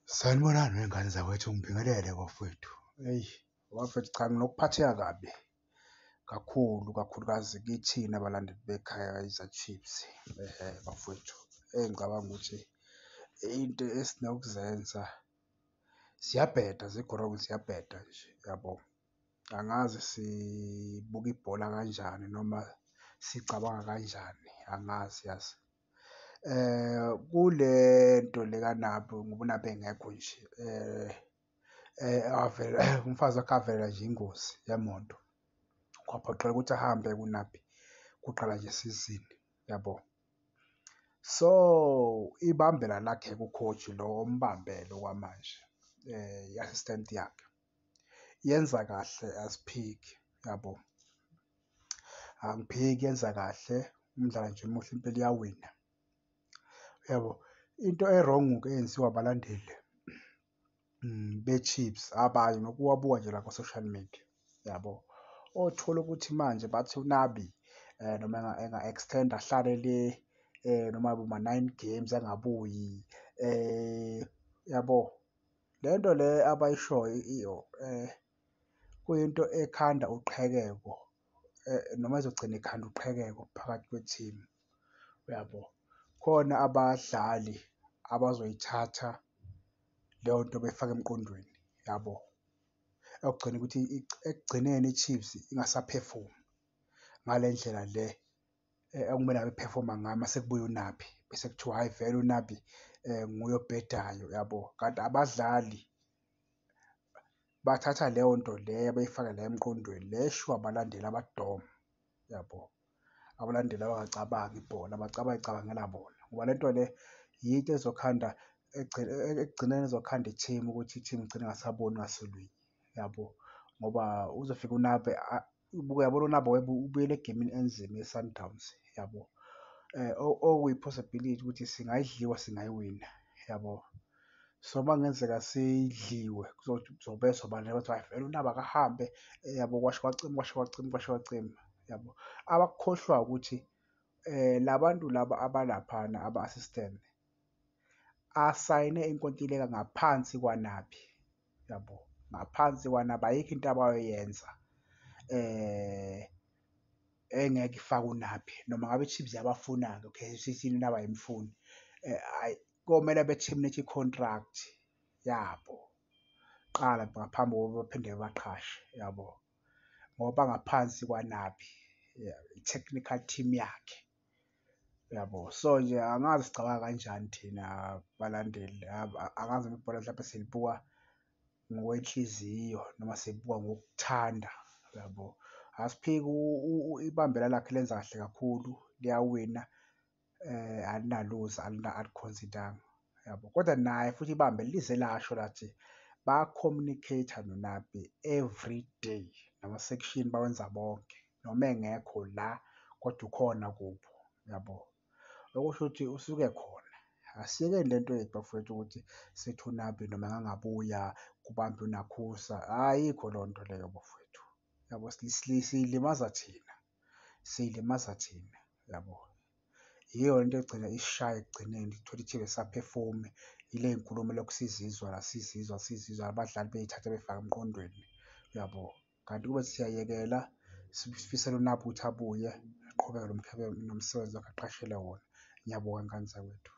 Sanibonani wey'ngane zakwethu, ngibingelele bafowethu. Eyi bafowethu, cha nginokuphatheka kabi kakhulukazi kithina abalandeli beKaizer Chiefs. Bafowethu, ngicabanga ukuthi into esinokuzenza ziyabheda, zigo-wrong, ziyabheda nje yabo. Angazi sibuka ibhola kanjani noma sicabanga kanjani, angazi yazi. Kule nto le kaNabu ngoba uNabu engekho nje, wavela umfazi wakhe avelelwa nje ingozi yemoto, kwaphoqeleka ukuthi ahambe kuNabi kuqala nje isizini yabo. So ibambela lakhe-ke u-coach lo ombambele okwamanje, i-assistant yakhe yenza kahle, asiphiki yabo, angiphiki, yenza kahle, umdlalo nje muhle, impela iyawina yabo. Into e-wrong-ke eyenziwa abalandeli be-Chiefs abanye nokuwabuka nje la kwa-social media yabo. Othola ukuthi manje bathi uNabi noma enga-extend-a ahlale le noma boma-9 games angabuyi, yabo. Le nto le abayishoyo kuyinto ekhanda uqhekeko, noma ezogcina ikhanda uqhekeko phakathi kwe-team yabo. Khona abadlali abazoyithatha leyo nto beyifake emqondweni yabo, ekugcina ukuthi ekugcineni i-Chiefs ingasaphefumi ngale ndlela le ekumele ngabe iphefoma ngayo mase kubuya uNabi, bese kuthiwa hhayi vele uNabi nguye obhedayo yabo. Kanti abadlali bathatha leyo nto leyo beyifake la emqondweni le eshiwo abalandeli abadoma yabo. Abalandeli abangacabangi ibhola, bayicabangela bona ngoba le nto le yinto ezokhanda ekugcineni ezokhanda i-team ukuthi i-team igcine ingasaboni ngasolinye yabo. Ngoba uzofika uNabi uyabona uNabi ubuyele egemini enzima ye-Sundowns yabo, okuyi-possibility ukuthi singayidliwa singayiwina yabo. So uma kungenzeka siyidliwe kuzobe sobala bathi hhayi vele uNabi akahambe yabo, kwashe kwacima, kwashe kwacima, kwashe kwacima yabo. Abakukhohlwayo ukuthi la bantu laba abalaphana ama-assistant asayine inkontileka ngaphansi kwaNabi yabo, ngaphansi kwaNabi. Ayikho into abayoyenza engeke ifake uNabi noma ngabe i-Chiefs iyabafuna-ke, okay, sithi uNabi ayimfuni, hhayi, komele be-terminate i-contract yabo kuqala ngaphambi kokuba baphinde bebaqhashe yabo, ngoba bangaphansi kwaNabi, i-technical team yakhe yabo. So nje angazi sicabanga kanjani thina balandeli, angazi noma ibhola mhlampe silibuka ngokwenhliziyo noma silibuka ngokuthanda yabo. Asiphiki, ibambela lakhe lenza kahle kakhulu, liyawina, alina-lose, alikhonsidanga yabo. Kodwa naye futhi ibambela lize lasho lathi baya-communicate-a noNabi everyday, nama-section bawenza bonke noma engekho la kodwa ukhona kubo yabo. Okusho ukuthi usuke khona. Asiyekeni le nto yethu bafowethu ukuthi sithi uNabi noma engangabuya kubambe uNakhuza, ayikho leyo nto leyo bafowethu yabo. Siy'limaza thina, siy'limaza thina yabo. Yiyo le nto egcina isishaya ekugcineni, uthole i-team ayisaphefumi, yile y'nkulumo elokhu sizizwa abadlali bey'thatha bey'fake emqondweni yabo. Kanti kube siyayekela sifisela uNabi ukuthi abuye aqhubeke nomsebenzi wakhe aqashelwe wona. Ngiyabonga ngani zakwethu.